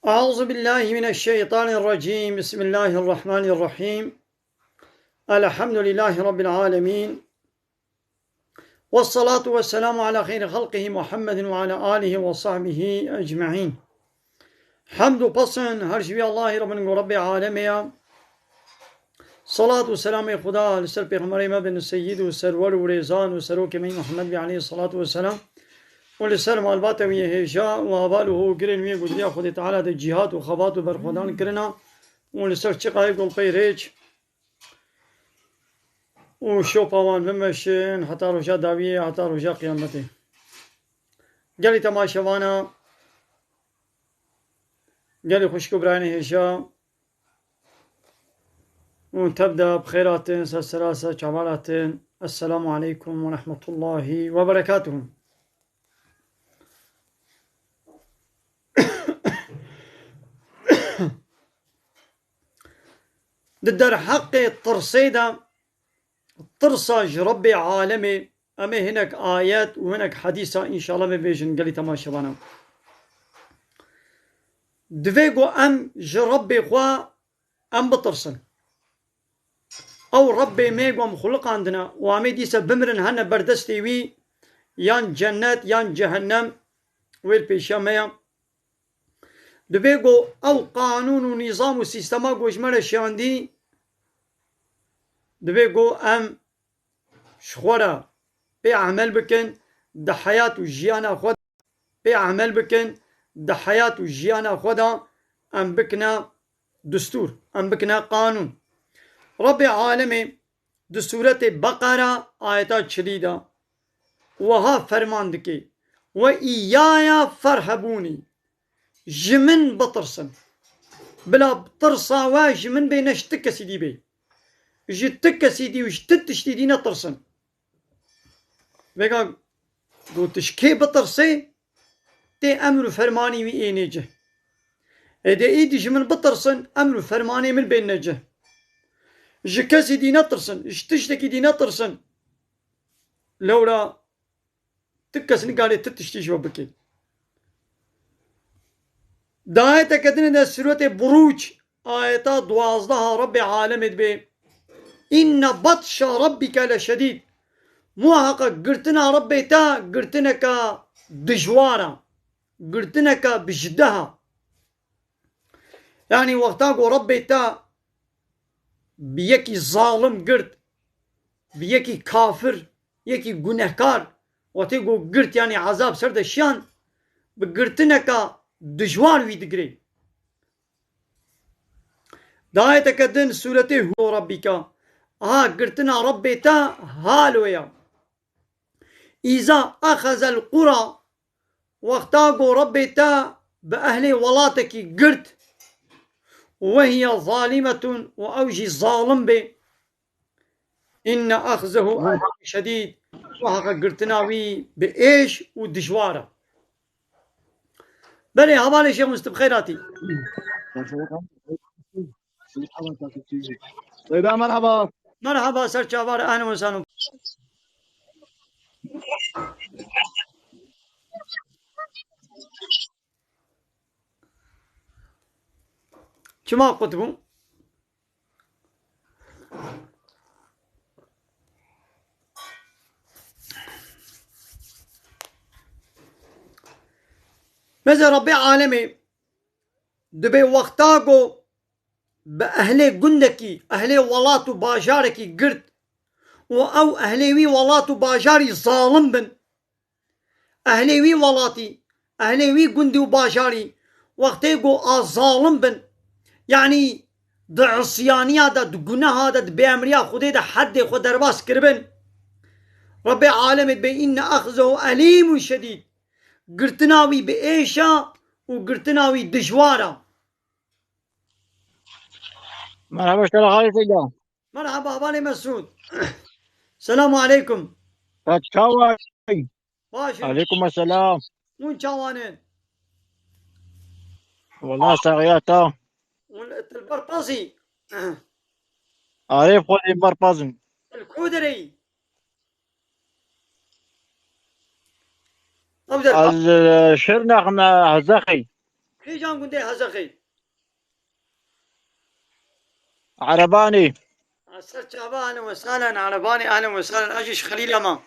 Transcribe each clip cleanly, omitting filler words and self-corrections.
أعوذ بالله من الشيطان الرجيم. بسم الله الرحمن الرحيم. الحمد لله رب العالمين، والصلاة والسلام على خير خلقه محمد وعلى آله وصحبه أجمعين. حمد وبصن هرشبي الله رب العالمين. صلاة والسلام خدا لسر پیغمبر ما بن السيد وسرور ورزان وسروك من محمد عليه الصلاة والسلام ولسر مالبات ويهجا واباله قرن ويقودريا خود تعالى ده جهاد وخبات وبرخودان كرنا ولسر چقاي قل قيريج وشو پاوان بمشن حتى رجا داوية حتى رجا قيامته. قالي تماشوانا قالي خوشكو برايني هجا وتبدأ بخيرات سلسلاسة شعبالات. السلام عليكم ورحمة الله وبركاته. در حق الترصيدة ترصاج ربي عالمي أما هناك آيات وهناك حديثة إن شاء الله بيجن قالي تماشى بانا دفيقو أم جربي خوا أم بترسن أو ربي ميقو مخلق عندنا وعمي ديسا بمرن هنا بردستي وي يان جنات يان جهنم ويل بيشامية دفيقو أو قانون ونظام وسيستما قوشمرة شاندي دفيقو أم شخورا بيعمل بكن ده حياة وجيانا خود بيعمل بكن ده حياة وجيانا خودا أم بكنا دستور أم بكنا قانون. رب عالمي دستورة بقرة آيات شديدة وها فرمان دكي وإيايا فرهبوني جمن بطرسن بلا بطرسا واجمن بينش تكسي دي بي جتكسي دي وجتتش دي نطرسن بقى قلتش كي بطرسي تي أمر فرماني وإينيجه إذا إيدي جمن بطرسن أمر فرماني من بين نجه جكسي دي نطرسن اشتشتكي دي نطرسن لولا تكسن قالي تتشتي شوبكي دايتا كدن ده سورة بروج آيتا دوازدها رب عالمت بي إن بطش ربك لشديد محقق قرتنا ربي تا قرتنك دجوارا قرتنك بجدها يعني وقتاقو ربي تا بيكي ظالم قرت بيكي كافر يكي گنهكار وتيقو قرت يعني عذاب سرد الشان بقرتنك دجوار ويدقري دايتا كدن سورة هو ربك قرتنا ربي تا هالويا إذا أخذ القرى واختاقوا ربي تا بأهل ولاتك قرت وهي ظالمة وأوجي ظالم بي إن أخذه شديد وحقا قرتناوي بإيش ودجوارة. بلي هبالي شيخ مستبخيراتي. مرحبا مرحبا سر شابار أهلا وسهلا. كما قلتكم مثل ربي عالمي دبي وقتاقو بأهلي قندكي أهلي ولاتو باجاركي قرد أو أهليوي ولاتو باجاري ظالم بن أهليوي ولاتي أهليوي قندي وباجاري وقتاقو ظالم بن يعني ده عصيانية ده گناه ده بأمريا خودي ده حد خود درباس كربن رب عالم بإن أخذه أليم شديد قرتناوي بإيشا وقرتناوي دجوارا. مرحبا شلون خالد سيدنا؟ مرحبا بالي مسعود. السلام عليكم. تشاوي. باشا عليكم السلام. وين شاوانين؟ والله ساقياتا. البرطاسي عارف خذي بربازن. الكودري أبدر الشرنخ مع هزخي. في جان قندي هزخي عرباني. أسر شعبا أهلا وسهلا عرباني أهلا وسهلا أجيش خليل أما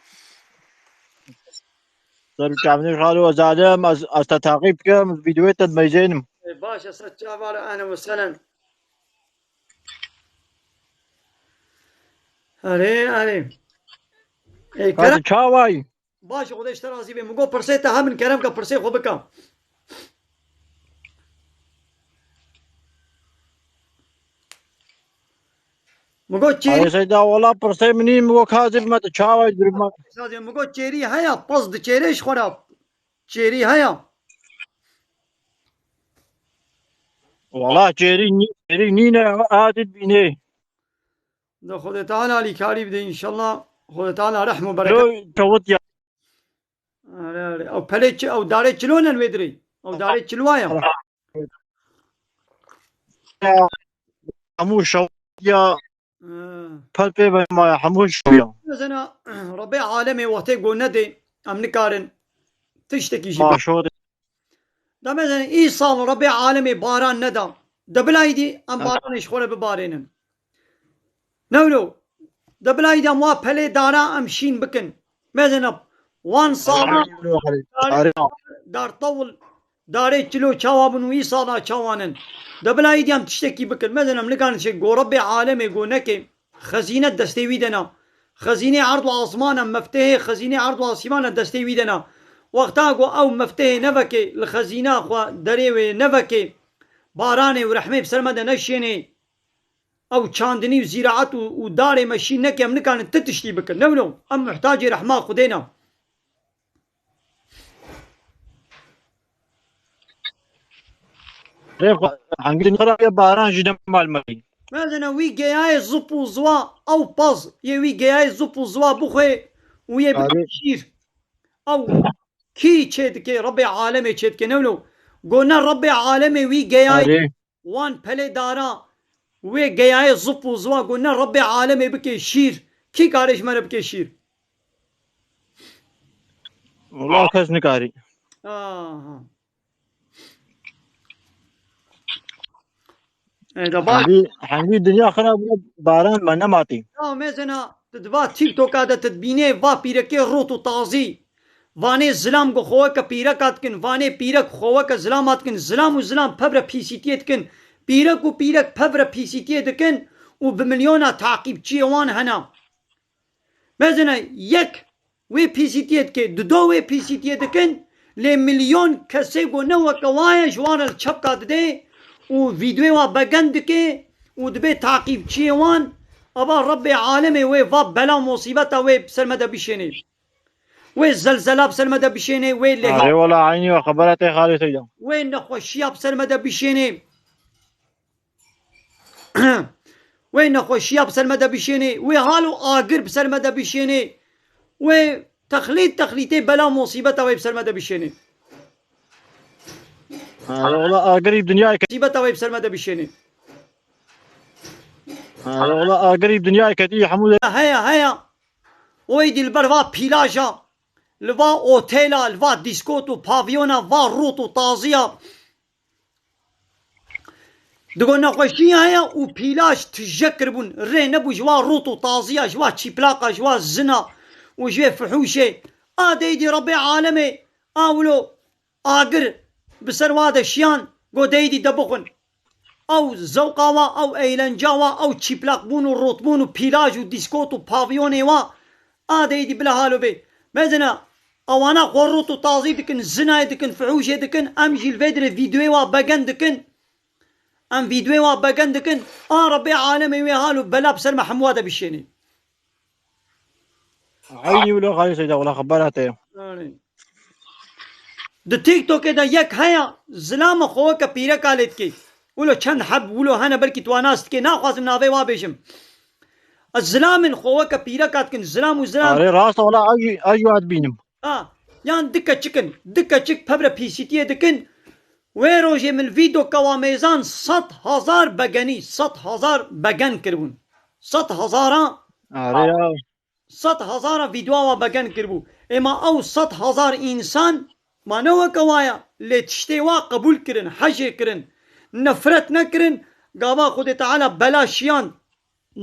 صار تعبني خالو زادم استتعقيب كم فيديوهات ميزينم. باشا أسر شعبا أهلا وسهلا. أهلي هذا تشاوي. باشا خديش ترازي بي مقو برسيتا هم من كرم کا برسي خو بكا مقو علي چيري سيدا والله برسي مني مو كاذب ما تشاوي درما. مقو چيري هيا قصد چيريش خراب چيري هيا والله جيري نينا عادت بيني. ده خد تعالى علي كاري بدي إن شاء الله خد تعالى رحمه وبركة. لو توت يا أو بلش أو داري چلون الودري أو داري چلوايا حموش يا فلبي ما حموش يا. مثلا ربي عالمي وقتي قلنا دي أمنكارن تشتكي شي ما شو ده مثلا إيصال ربي عالمي باران ندم دبلايدي أم باران إشخوله ببارينن نولو دبلايدي أم وابهلي دارا أم شين بكن مثلا وان صار دار طول داري تلو چاوابن وي صالا چاوانن دبلايدي أم تشتكي بكن مثلا ملكان شي قو ربي عالمي قو نكي خزينة دستيوي دنا خزينة عرض وعصمان مفتاح خزينة عرض وعصمان دستيوي دنا وقتا قو أو مفتاح نفكي الخزينة خوا دريوي نفكي باراني ورحمي بسلمة نشيني أو چاندني وزراعت وداري ماشين نكي أم نكان تتشتي بكن نولو أم محتاج رحمة خدينا هنقول نقرا يا باران جدا معلمي. مثلا وي جاي زبو زوا أو باز يوي جاي زبو زوا بخي ويا بكشير أو كي تشدكي ربي عالمي تشدكي نولو قلنا ربي عالمي وي جاي وان بلي دارا وي جاي زبو زوا قلنا ربي عالمي بكي شير كي كارش من بكي شير والله كاس نكاري. حنبي الدنيا خراب باران ما نماتي. مثلا تدبا تيك توك هذا تدبيني فا بيركي روتو طازي واني زلام کو خوه کا پیرکات کن واني پیرک خوه کا زلامات کن زلام و زلام پبر پیسیتیت کن پیرک و پیرک پبر پیسیتیت کن و بمليونا تعقيب جيوان هنا مثلا يك وي بيسيتيت كي دو وي بيسيتيت كن لمليون كسي قو نوا كوايا جوان الشبكات دي و فيديو بغند كي و دبي تعقيب جيوان أبا ربي عالمي وي فاب بلا مصيبتا وي بسلمة بيشيني وي الزلزلة بسلمة بيشيني وي اللي والله عيني وخبرتي خالي سيدا وي النخوشية بسلمة بيشيني وين نخوشيا بسلمة بيشيني وي هالو آقر بسلمة بيشيني وي تخليتي بلا مصيبة وي بسلمة بيشيني والله قريب دنياي مصيبة وي بسلمة بيشيني والله قريب دنياي كتير حمود. هيا ويدي البرفا بيلاجا لفا اوتيلا لفا ديسكوتو بافيونا فا روتو طازية دقول نخوشي هيا و بيلاج تجكر بون ري نبو جوا روتو طازية جوا تشيبلاقة جوا زنا و جوا فحوشي ديدي ربي عالمي ولو آقر بسرواد شيان قو ديدي دبخن او زوقاوا او ايلنجاوا او تشيبلاق بون و روت بون و بيلاج و ديسكوت و بافيوني وا ديدي بلا هالو بي مزنا او انا غروتو طازي دكن زنا دكن فحوشي دكن امجي الفيدر فيديو بغن دكن ام فيديو بغن دكن ربي عالمي وي هالو بلا بسلمة حمواده بشيني عيني ولا خالي سيدا ولا خبرته د تیک توک دا یک هیا زلام خو که پیره کالت کی ولو چند حب ولو هنه بلکی تواناست کی ناخواسم ناوی وابشم الزلام خو که پیره کات کن زلام و زلام علي راسه ولا اي واحد بينم یان دکه چکن دکه چک پبر پیسیتیه دکن و روژه من ویدو کوامیزان 100,000 بگنی 100,000 بگن کربون 100,000 علي 100,000 ویدیو بگن کربو اما او 100,000 انسان ما نو کوایا لتشتی وا قبول کرن حج کرن نفرت نکرن گاوا خود تعالی بلا شیان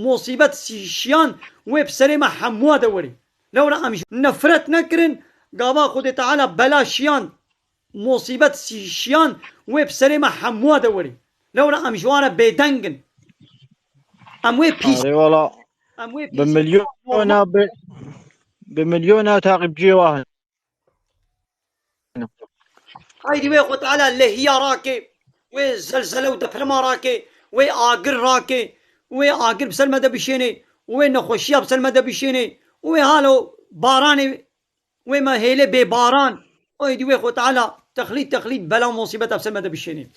مصیبت شیان و بسری ما حموا دوری لولا امش نفرت نکرن گاوا خود تعالی بلا شیان مصیبت شیان و بسری ما حموا دوری لولا امشوانا بدنگن اموی پیس علي والله اموی پیس بمليون تعقب جي واحد هايدي وي خو تعالى اللي هي راكي وي زلزله ودبلما راكي وي آقر راكي وي آقر بسلمة دبشيني وي نخوشيا بسلمة دبشيني وي هالو باراني وي ما هيلي بباران هايدي وي خو تعالى تخليد بلا مصيبة بسلمة دبشيني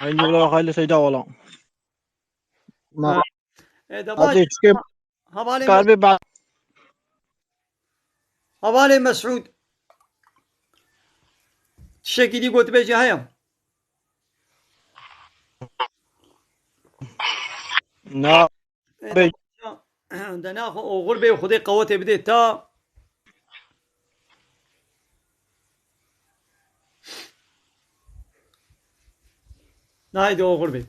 عيني ولا خالي سيدا ولا ما دباش كيف قلبي بعد حوالي مسعود تشكي دي قلت بيجي هيا نا دنا غربي وخدي قوتي بديت تا نايدي غربي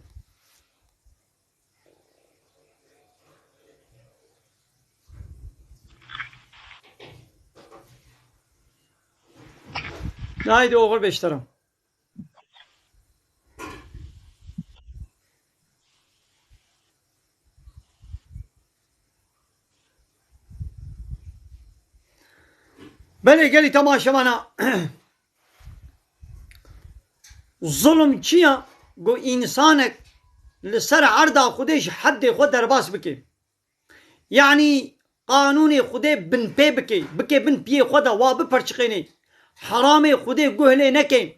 نايدي غربي اشترى بله گلی تماشا مانا ظلم چیه گو انسانك لسر عرضه خودش حد خود در باس بکی یعنی قانون خود بن پی بکی بن پی خود واب پرچقینی حرام خود گهله نکن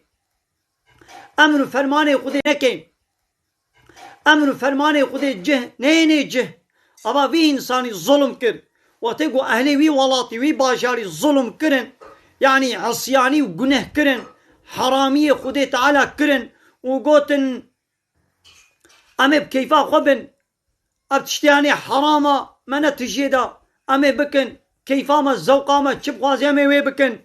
امر فرمان خود نکن امر فرمان خود جه نه جه اما وی انسانی ظلم کرد وقتی گو اهلی وی ولاتی وی باشاری ظلم کرن یعنی عصیانی و گناه کرن حرامی خود تعالی کرن و گوتن امه بکیفا خوبن اب تشتیانی حراما من تجیدا امه بکن کیفا ما زوقا ما چپ خوازی امه وی بکن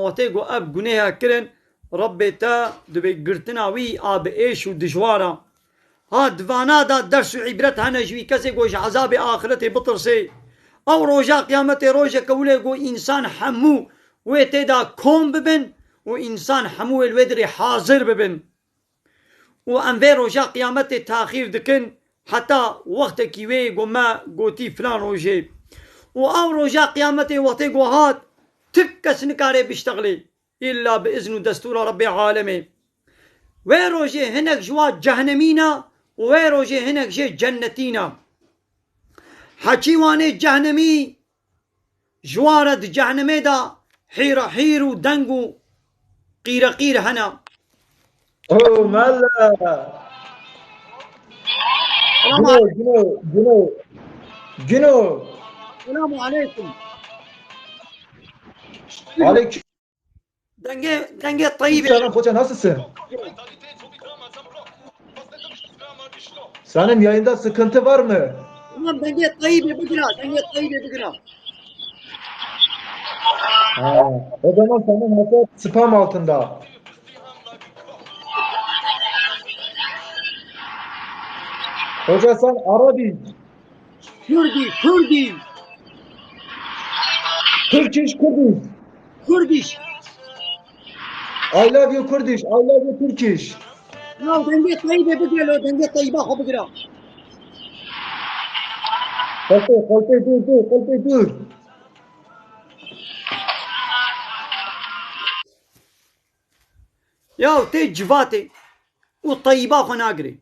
وقتی گو اب گناه کرن ربی تا دبی گرتنا وی آب ایش و دجوارا ها دوانا دا درس و عبرت هنجوی کسی گوش عذاب آخرت بطرسی او روژا قیامت روژا کوله گو انسان حمو و تیدا کم ببن و انسان حمو الودر حاضر ببن و انوی روژا قیامت تاخیر دکن حتی وقت کیوی گو ما گوتی فلان روژه و او روژا قیامت وقت گو هات تک کس نکاره بشتغلی الا باذن و دستور رب عالمه و روژه هنک جوا جهنمینا و روژه هنک جه جنتینا حچی وانه جهنمی جوارد جهنمه دا حیر و دنگ و قیر هنا Oh ملا جنو السلام عليكم Aleyküm دنگه طيبة selam hoca nasılsın? Senin yayında sıkıntı var mı? تمام دنگه طيبة بقرا O zaman senin hesap spam altında. Hoca sen Arabi, كردي Turkish, Kurdish. كرديش I love you Kurdish, I love you Turkish. لو دنگه طيبة بقرا لو دنگه طيبة خو بقرا Kolpe dur. يا تي جفاتي والطيبة خو ناقري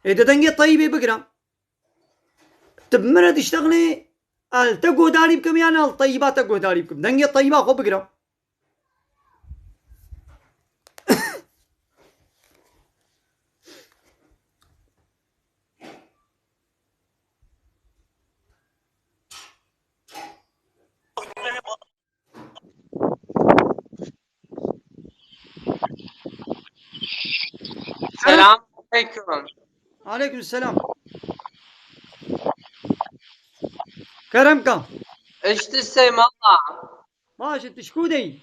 إذا دنجي طيبة بقرا تبمرة تشتغلي التقو داري بكم يعني الطيبات تقو داري بكم دنجي طيبة خو بقرا السلام عليكم. عليكم السلام كرمك ايش تسوي والله؟ ماشي تشكودي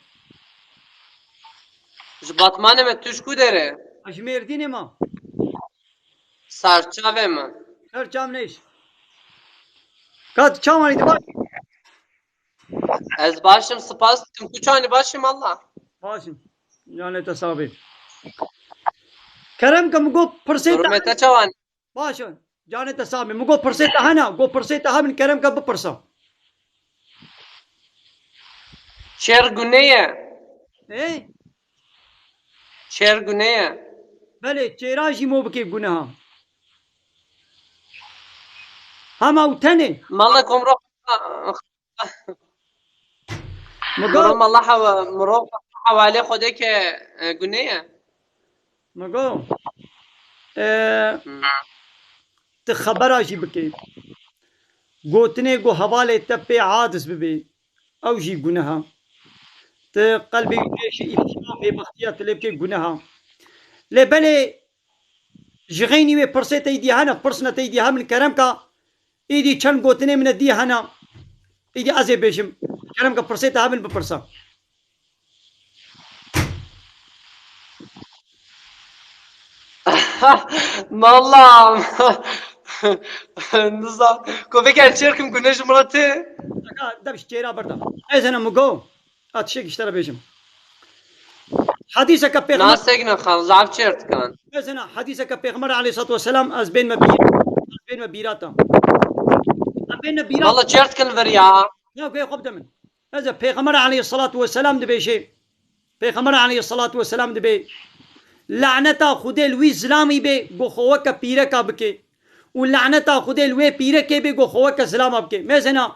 جبطمانه من تشكو داره أجمير ديني ما سرچاوه من هر چام نيش كات چاماني دبا از باشم سپاس دکم تو چانی باشم الله باشم يعني تسابي كرمك مقو برسيت درمته چوان باشا جاني تسابي مقو برسيت هنا قو برسيت ها من كرمك بپرسا شیر گونهیه ايه شیر گونهیه بله چراجي مو بكي گناها هما وتني مالكم روح مقو الله مروح حوالی خوده که گونهیه مقو تخبراجي بكي قوتني قو حوالي تبي عادس ببي او جي گناها قلبي ليش اهتمام ببختيات اللي بكي گناها لبلي جغيني وي برسيت ايدي هنا برسنا تيدي ها من كرمك ايدي چن قوتني من الدي هنا ايدي ازي بيشم كرمك برسيت ها من بپرسا والله نظام كوفي كان شيركم گونه جمرته دبش چيرا بردا اذن مقو اتشيك اشترى بيشم حديثك بيغمر ناسك نخان زعف شيرت كان اذن حديثك بيغمر عليه الصلاة والسلام از بين مبيراتا بين مبيرات والله شيرت كان فريا يا كي خب دمن هذا بيغمر عليه الصلاة والسلام دبي شيء بيغمر عليه الصلاة والسلام دبي لعنتا خدي الوي زلامي بي گو خوك پيرك بكي ولعنتا خدي الوي پيرك بي گو خوك زلام بكي مثلا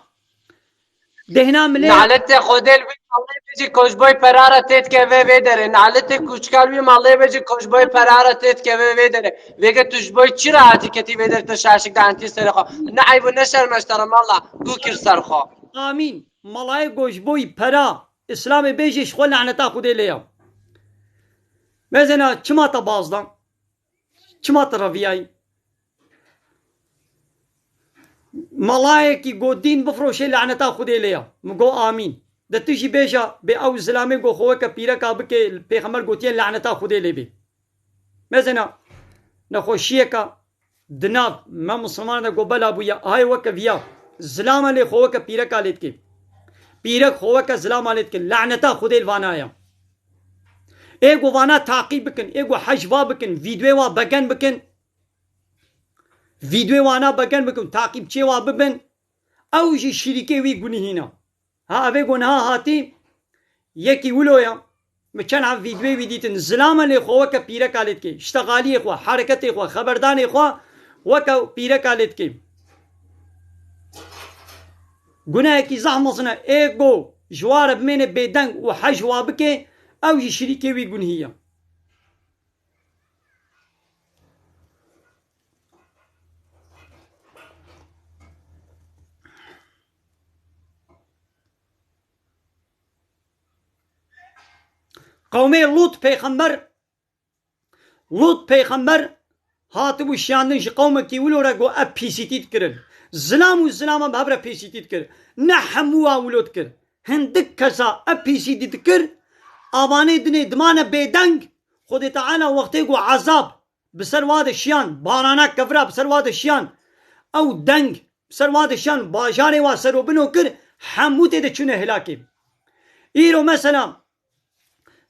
دهنا ملي نعلت خودل وی مالی بچی کشبای پراره تیت که وی داره نعلت کوچکال وی مالی بچی کشبای پراره تیت که وی داره ویگه تشبای چی راحتی کتی وی داره تشاشک دانتی سر خو نه عیب نه شرم اشترم الله گو کر سر خو آمين ملاي گوش بوي پرا اسلام بيجيش خو لعنتا خدي ليا مثلا چما تبازدان چما ترفياي ملايكي گو دين بفروشي لعنتا خدي ليا مگو آمين دتشي بيجا بي او زلامي گو خوك پيركا بكي پیغمبر گوتين لعنتا خدي لي بي مثلا نخوشيكا دناب ما مسلمان گو بلا بويا هاي وك فيا زلام لي خوك پيركا ليت كي پيرك خوك زلام ليت كي لعنتا خدي الوانايا ايگو وانا تعقيب بكن ايگو حجوا بكن فيديو وا بگن بكن فيديو وانا بگن بكن تعقيب چه وا ببن او جي شريكي وي گنهينا ها اوه گناه هاتي يكي ولويا مچن ها فيديو ويديتن زلام لي خوك پيرك عليت كي اشتغالي خو حركت خو خبردان خو وك پيرك عليت كي گناه کی زحمصنا ايگو جوار بمن بيدنگ وحجوا بكي او جي شريكي وي گنهيا قومي لوط پیغمبر هاتبو شاندن شي قومك يولو رگو اب پیسيتيت کرن زلام و زلام بابرا پیسيتيت کر نحموا ولوت کر هندك كسا اب پیسيتيت کر آواني دني دمان بيدنگ خود تعالى وقتي گو عذاب بسر واد شيان بارانا كفرا بسر واد شيان او دنگ بسر واد شيان باجاري واسرو بنو کر حموتي ده چونه هلاكي ايرو مثلا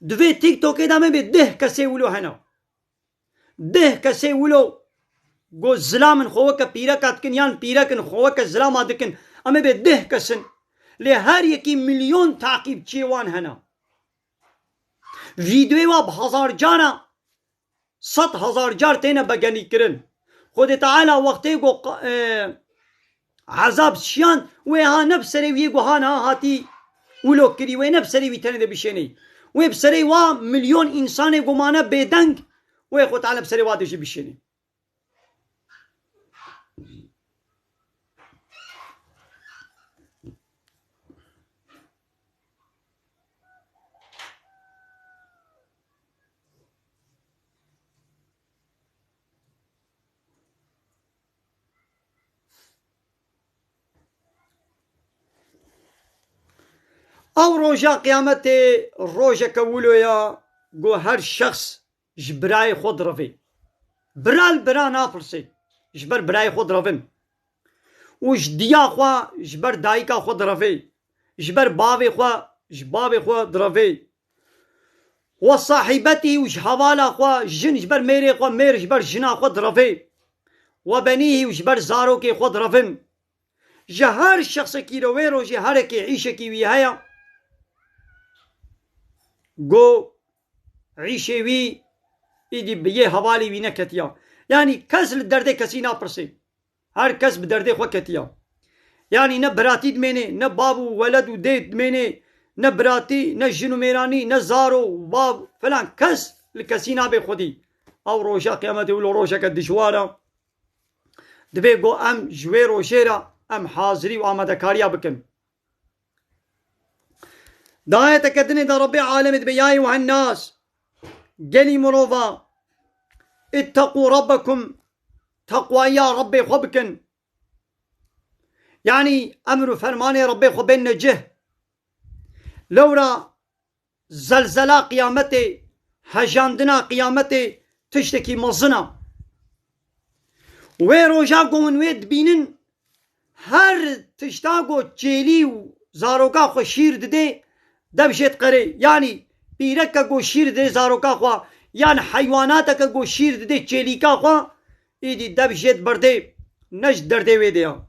دوی تیک توک ادامه به 10 کسی ولو هنا 10 کسی ولو گو زلامن خوک پیرکات کن یان پیرکن خوک زلام دکن اما به 10 کسن لی هر یکی میلیون تعقیب چیوان هنا ویدیو و 1000 جانا 100,000 جار تینا بگنی کرن خود تعالى وقتی گو عذاب شیان و ها نبسری وی گو هانا هاتی ولو کری و نبسری وی تنه بشینی و بسری وا ملیون انسان گمانه بدنگ و خود تعالى بسری وا دش بشینی او روژا قیامت روژا کولویا گو هر شخص جبرای خود روی برال برا ناپرسی جبر برای خود رویم و جدیا خوا جبر دایکا خود روی جبر باوی خوا جبابی خود روی و صاحبتی و جحوالا خوا جن جبر میری خوا میر جبر جنا خود روی و بنیه و جبر زاروکی خود رویم جهر شخص کی روی روژی هر کی عیشه کی وی هیا گو عیشه وی ایدی بیه حوالی وی نکتیا یعنی کس لدرده کسی ناپرسی هر کس بدرده خوا کتیا یعنی نه براتی دمینه نه بابو ولد و دید دمینه نه براتی نه جنو میرانی نه زارو باب فلان کس لکسی نابه خودی او روشا قیامت ولو روشا که دشوارا دبی گو ام جوی روشیرا ام حاضری و آمدکاریا بکن داية تكدني دا ربي عالم بياي وهالناس قلي مروفا اتقوا ربكم تقوى يا ربي خبكن يعني أمر فرماني ربي خبين نجه لورا زلزلة قيامتي هجاندنا قيامتي تشتكي مزنا ويروجا قومن ويد بينن هر تشتاقو جيلي وزاروكا خو شير ددي دبشت قري يعني بيرك گو شير دي زاروكا خوا يعني حيوانات گو شير دي چيليكا خوا ايدي دبشت برده نش درده ويديا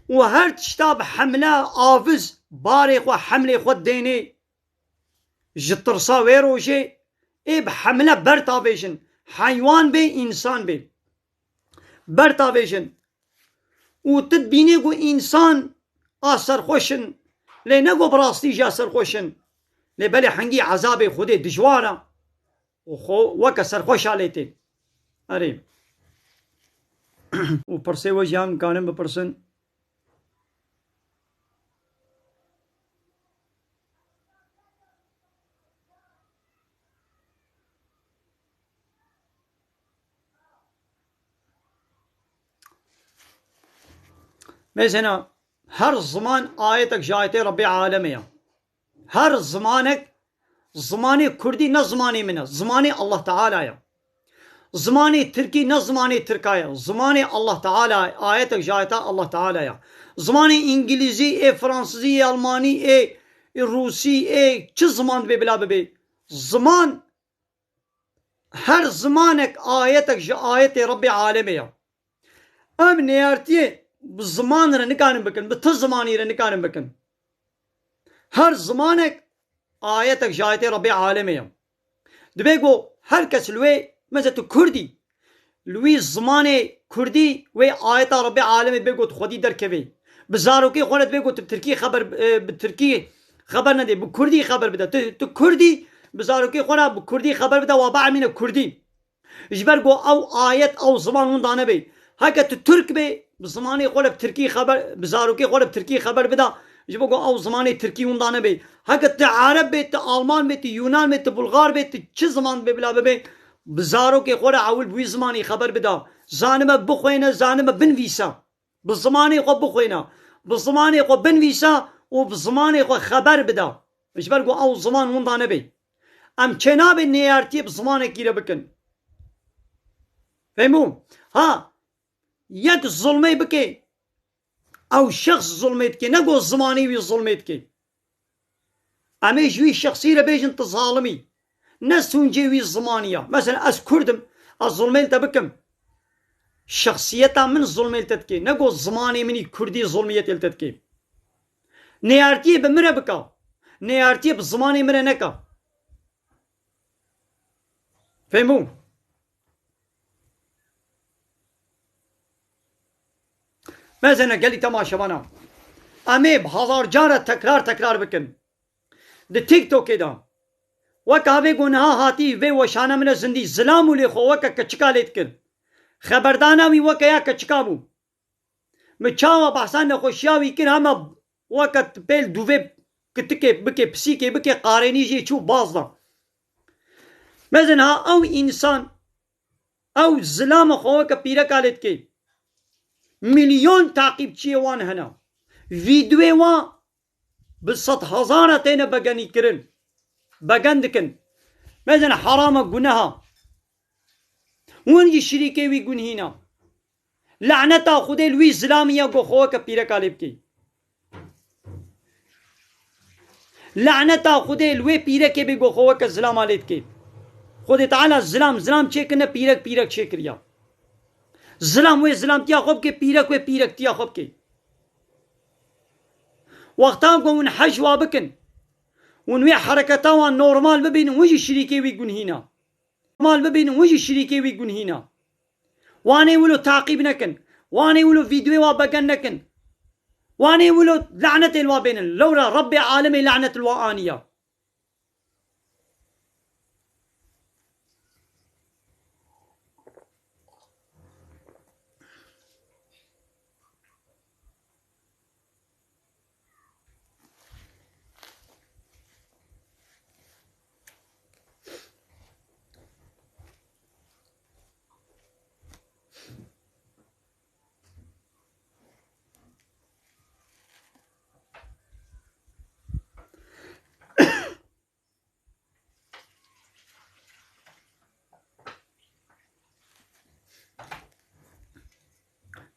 وهر تشتاب حملة آفز باري خوا حملة خود ديني جترسا ويروشي اي بحملة برتافيشن حيوان بي انسان بي برتافيشن وتدبيني گو انسان آسر خوشن لی نگو براستی جا سرخوشن لی بلی حنگی عذاب خود دجوارا و خو وکا سرخوش آلیتی اری و پرسه وجه هم کانم بپرسن مثلا هر زمان آيتك جايتي ربي عالمية هر زمانك زماني كردي نه زماني منه زماني الله تعالى يا زماني تركي نه زماني تركايا زماني الله تعالى آيتك جايتا الله تعالى يا زماني انجليزي اي فرنسيزي الماني اي روسي اي چه زمان ببلا ببي زمان هر زمانك آيتك آيت ربي عالمية ام نيارتي بزمان را نکارم بکن به تو زمانی را نکارم بکن هر زمانك آيتك جايتي ربي عالمية دبيگو هر کس لوی مثل تو کردی لوی زمان کردی و آيتا ربي عالمي بيگو خودی درکوی بزاروکی خونت بيگو ترکی خبر بترکی خبر نده بکردی خبر بده تو کردی بزاروکی خونه بکردی خبر بده و بعمین کردی جبرگو او آيت او زمان اون دانه بی هکه تو ترک بی بزمانی خود بترکی خبر بزاروکی خود بترکی خبر بده جبرگو او زمانی ترکی اون دانه بی هکه تو عرب بی تو آلمان بی تو یونان بی تو بلغار بی تو چه زمان بی بلا بی بزاروکی خود اول بوی زمانی خبر بده زانمه بخوینه زانمه بنویسه بزمانی خود بخوینه بزمانی خود بنویسه و بزمانی خود خبر بده جبرگو او زمان اون دانه بی ام چناب نیارتی بزمان کی را بکن فهمو ها یک ظلمه بکی او شخص ظلمت کی نگو زمانی وی ظلمت کی امی جوی شخصی را بیجن تظالمی نسونجی وی زمانیه مثلا از کردم از ظلمت بکم شخصیتا من ظلمت کی نگو زمانی منی کردی ظلمیت التت کی نیارتی بمره بکا نیارتی بزمانی مره نکا فهمو مثلا قال لي تماشا امی هزار جاره تکرار بکن ده تیک توک دا وک هاوی گناه هاتی وی وشانه من زندی ظلامو لی خو وک کچکا لیت کر خبردانا وی وک یا کچکا بو مچاوا بحثان نخوشیاوی کن همه وقت بیل دووی کتکه بکه پسیکه بکه قارنی جی چو باز دا مثلا او انسان او ظلام خو وک پیره کالت که میلیون تعقیب چیه وان هنا ویدیوی وان بالصد هزارة تينا بقاني كرن بقاندكن مثلا حرام قناها ونجي الشريكي ويقون هنا لعنتا خدي لوي زلامية قو خوك بيرك عليبكي لعنتا خدي لوي بيرك بيقو خوك الزلام عليبكي خدي تعالى الزلام چيكنا بيرك شكريا زلام وي زلام تيا خوب كي بيرك وي بيرك تيا خوب كي وقتام قوم حجوا بكن ونوي حركتها نورمال ببين وجي الشريكي ويقون هنا نورمال ببين وجي الشريكي ويقون هنا وانا يقولوا تعقيب نكن وانا يقولوا فيديو وابقن نكن وانا يقولوا لعنة الوابين لولا ربي عالمي لعنة الوآنية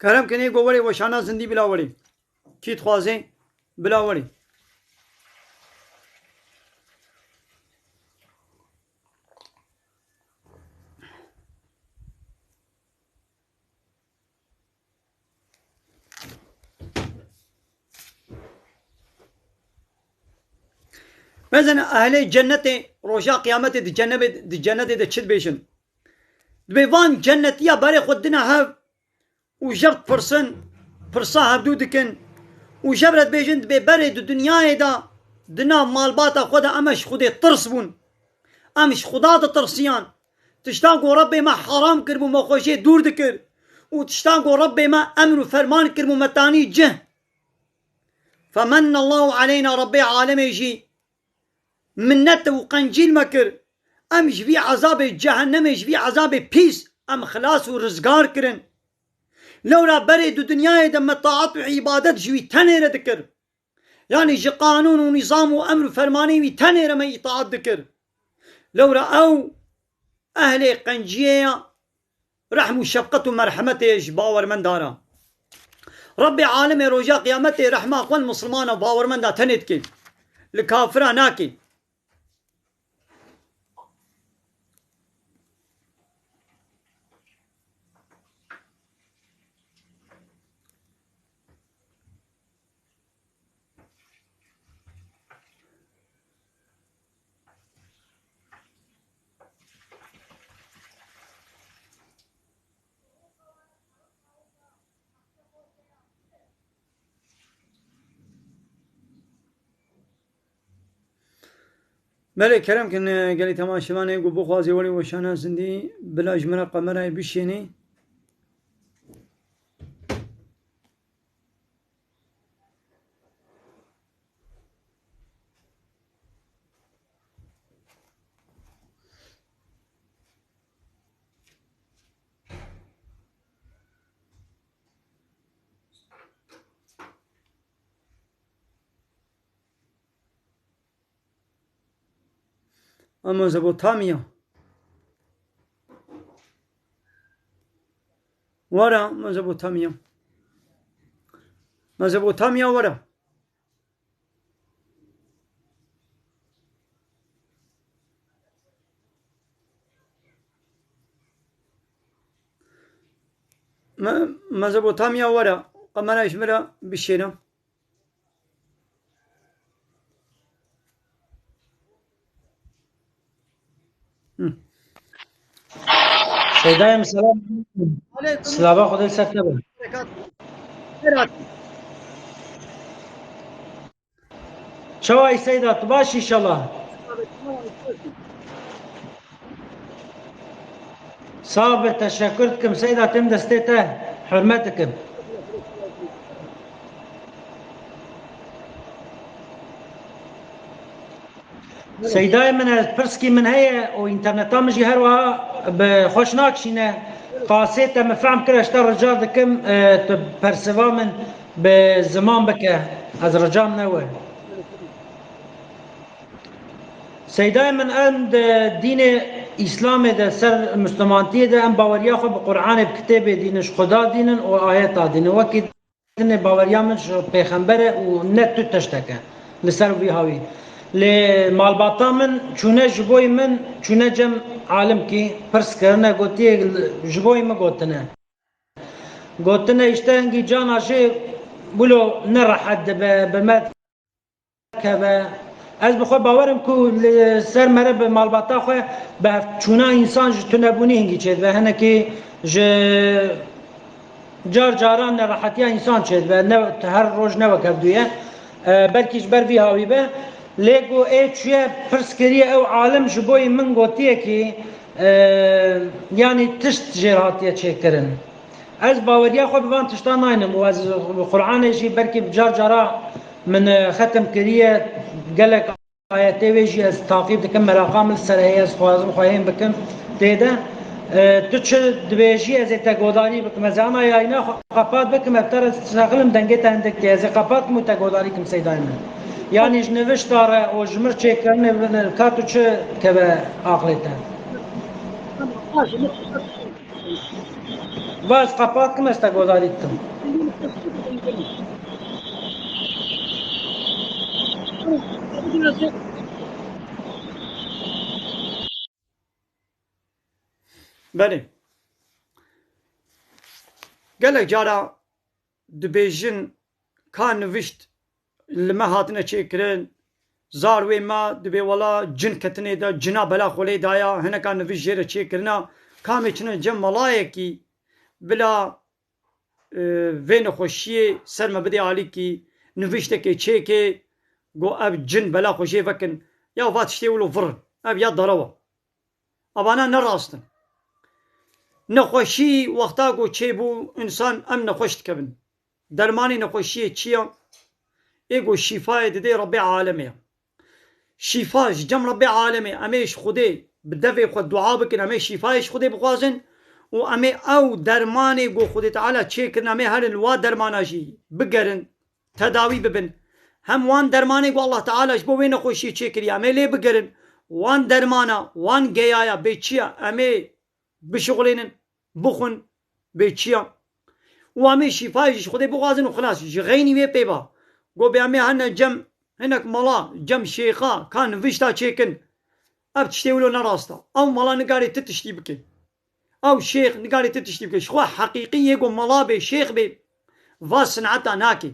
کرم کنی گووری وشانا زندی بلاوری کیت خوازه بلاوری مثلا اهل جنة روشا قيامته دي جنة دي تشد بيشن بيفان جنتيا باري خدنا هاف وجبت فرصة هبدودكن وجبرت بيجند ببرد الدنيا دا دنا مالباتا خدا امش خدي ترسبون امش خدا ترسيان تشتاقوا ربي ما حرام كربو ما خوشي دور دكر وتشتاقوا ربي ما امر فرمان كربو متاني جه فمن الله علينا ربي عالم يجي منت وقنجيل مكر امش في عذاب جهنم ايش في عذاب بيس ام خلاص ورزقار كرن لولا برد الدنيا دم طاعت وعبادت جوي تنير ذكر يعني جي قانون ونظام وامر فرماني وي تنير ما يطاعت ذكر لولا او اهل قنجيه رحم وشفقة ومرحمته باور من دارا ربي عالم رجاء قيامته رحمة اخوان مسلمان باور من دا تنتكي الكافرة ناكي ملك كرم كن قال لي تمام شمانه يقول بخوازي ولي وشانا زندي بلا جمرة قمرة بشيني ميزوبوتاميا ورا ميزوبوتاميا ورا ميزوبوتاميا ورا قمنا يشمرا بالشينا دايم سلام سلام خدا سكتبه شوای سیدات باش انشالله صابر تشکرتكم سيدات ام دستيته حرمتكم سيداي من برسكي من هي وانترنتا مجي هروها بخوش ناكشينه قاسيته مفهم كل اشتر رجال دكم برسوا من بزمان بك از رجال نوه سيداي من عند دين اسلام ده سر مسلمانتي ده ام باوريا خو بقران بكتاب دينش خدا دينن و آيات دين وكي دين باوريا من پیغمبر و نت تشتكه لسر وي هاوي لمالباتا من چونه جبوي من چونه جم عالم کی پرس کرنا گوتی جبوي ما گوتنه اشتنگي جانا شي بلو نرحد بمت كبا از بخو باورم کو سر مره به مالباتا خو به چونه انسان جتنبونی هنگی چید و هنه که جار جاران راحتی انسان چید و هر روز نه وکردویه بلکیش بر وی هاوی به لگو ای چیه پرسکریه او عالم جبوی من گوتیه که یعنی تشت جراتیه چه کرن از باوریا خو بوان تشتان ناینم و از قرآن جی بلکی جار جارا من ختم کریه قالك آياتي ويجي از تعقيب دكم مراقام السرية از خوازم خواهیم بكم تيدا تتشد دبيجي از تقوداري بكم از انا ياينا قپات بكم افتر ساقلم دنگه تندك تي از قپات مو تقوداري كم سيداينا يعني جنوش داره و جمر چه کرنه كاتو چه كبه عقلتا باز قپات كم از تقوداري كم بله گله جارا دبیجن کان نوشت لما هاتنه چیکرن زاروی ما دبی ولا جن کتنه دا جنا بلا خولی دایا هنه کان نوشت جره چیکرنا کامی چنه جم ملایه کی بلا وین خوشیه سرم بده عالی کی نوشته که چیکه گو اب جن بلا خوشی وکن یا واتشتی ولو فرن اب یا دروا ابانا نراستن نخوشی وقتا گو چه بو انسان ام نخوشت کبن درمانی نخوشی چیه ایگو شفای دیده رب عالمه شفاش جم رب عالمه امیش خوده بدوی خود دعا بکن امیش شفایش خوده بخوازن و امی او درمانی گو خود تعالی چه کرن امی هر الوا درماناشی بگرن تداوی ببن هم وان درمانی گو الله تعالی بو وی نخوشی چه کری امی لی بگرن وان درمانا وان گیایا بیچیا امی بشغلين بخن بيتشيا وامي شفايش خدي بغازن وخلاص غيني وي بيبا قو بيامي هنا جم هناك ملا جم شيخا كان فيشتا تشيكن اب تشتيولو نراستا او ملا نقاري تتشتي بكي او شيخ نقاري تتشتي بكي شخوا حقيقي يقو ملا بي شيخ بي فاسنعتا ناكي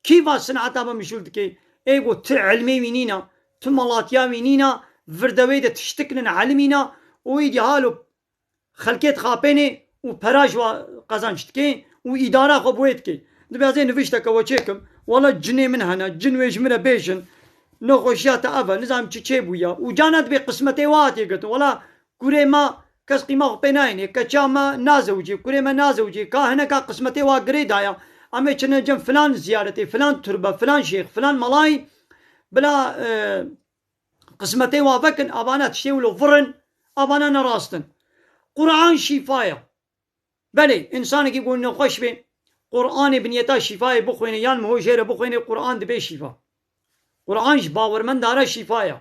كي فاسنعتا بمشولتكي ايقو تعلمي وينينا تملاتيا وينينا فردويدة تشتكنن علمينا ويجي هالو خلقت خاپنه و پراج و قزانشت که و اداره خو بوید که دبیازه نوشته که و چکم والا جنه من هنه جن ویج مره بیشن نخوشیات اوه نظام چه بویا و جانت به قسمت واتی گت والا کوره ما کس قیمه خو پناینه که چا ما نازوجی کوره ما نازوجی که هنه که قسمت وا گرید آیا اما چنه جم فلان زیارتی فلان تربه فلان شیخ فلان ملای بلا قسمت وا فکن ابانات شیولو فرن ابانا نراستن قرآن شفاية بله انسان کی گونه خوش به قرآن بنیتا شفای بخوینه یان مهو جره بخوینه قرآن دبه شفا قرآنش باورمند داره شفاية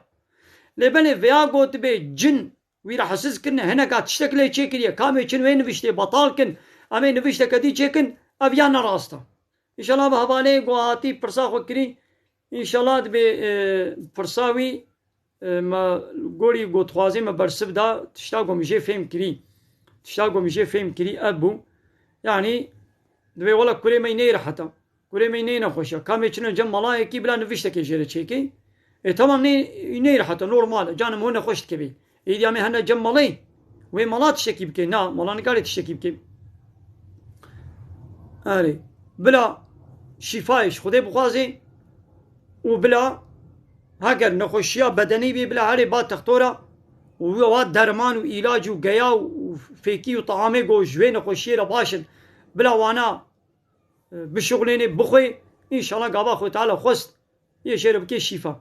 لبله ویا گوت به جن ویرا حسس کنه هنه که تشتکله چه کریه کامی چن وی نوشته بطال کن امی نوشته کدی چه کن اویا نراستا انشالله به حواله گوهاتی پرسا خود کری انشالله دبه پرساوی ما گوری گوتخوازی ما برسب دا تشتا گومیشه فهم کری تشتا گومیشه فهم کری ابو یعنی دوی ولا کره می نیر حتا کره می نیر نخوشه کامی چنه جم ملائکی بلا نوشته که جره چیکی تمام نیر حتا نورماله جانم هونه خوشت که بی ایدی امی هنه جم ملای وی ملا تشتکی بکی نه ملا نگاری تشتکی بکی آره بلا شفایش خودی بخوازی و بلا هەگەر نەخۆشیە بەدەنەی بێ بلا هەرێ با تەختۆرە ووا دەرمان و ئیلاج و گەیا و فێکی و تەعامێ گۆ ژوێ نەخۆشیێرە باشن بلا وانە بشغلێنێ بخۆی ئینشەڵا گاوا خۆی تەعالە خۆست یە شێرە بکێ شیفا.